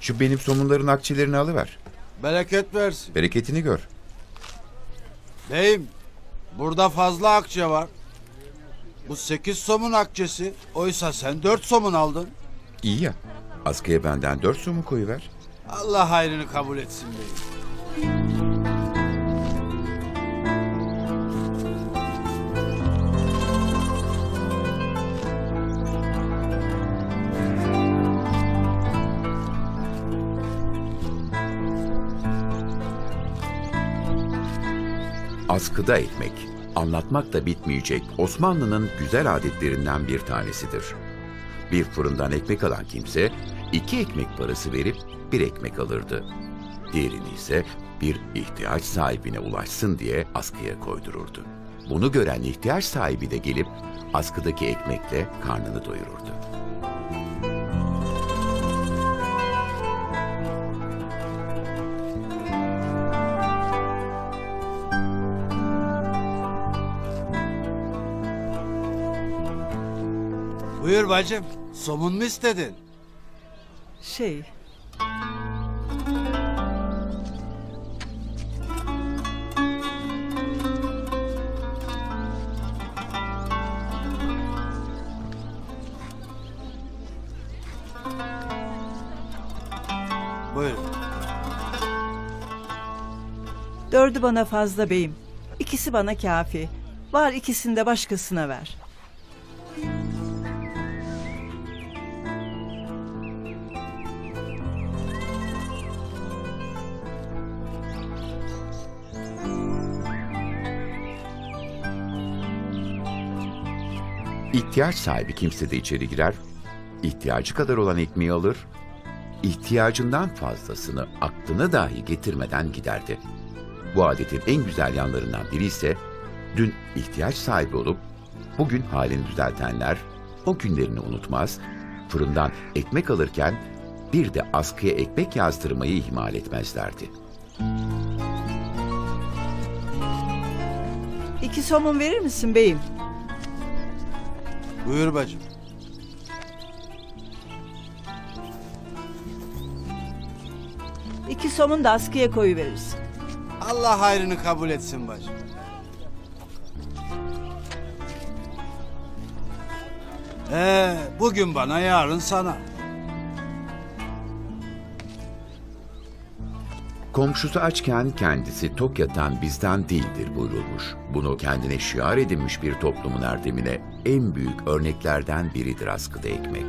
Şu benim somunların akçelerini alıver. Bereket versin. Bereketini gör. Beyim, burada fazla akçe var. Bu 8 somun akçesi. Oysa sen 4 somun aldın. İyi ya. Askıya benden 4 somun koyuver. Allah hayrını kabul etsin beyim. Askıda ekmek, anlatmakla bitmeyecek Osmanlı'nın güzel adetlerinden bir tanesidir. Bir fırından ekmek alan kimse 2 ekmek parası verip 1 ekmek alırdı. Diğerini ise bir ihtiyaç sahibine ulaşsın diye askıya koydururdu. Bunu gören ihtiyaç sahibi de gelip askıdaki ekmekle karnını doyururdu. Buyur bacım. Somun mu istedin? Buyurun. 4'ü bana fazla beyim. 2'si bana kafi. Var 2'sini de başkasına ver. İhtiyaç sahibi kimse de içeri girer, ihtiyacı kadar olan ekmeği alır, ihtiyacından fazlasını aklına dahi getirmeden giderdi. Bu adetin en güzel yanlarından biri ise dün ihtiyaç sahibi olup bugün halini düzeltenler o günlerini unutmaz, fırından ekmek alırken bir de askıya ekmek yazdırmayı ihmal etmezlerdi. 2 somun verir misin beyim? Buyur bacım. İki somun da askıya koyuverirsin. Allah hayrını kabul etsin bacım. Bugün bana, yarın sana. Komşusu açken kendisi tok yatan bizden değildir buyurulmuş. Bunu kendine şiar edinmiş bir toplumun erdemine en büyük örneklerden biridir askıda ekmek.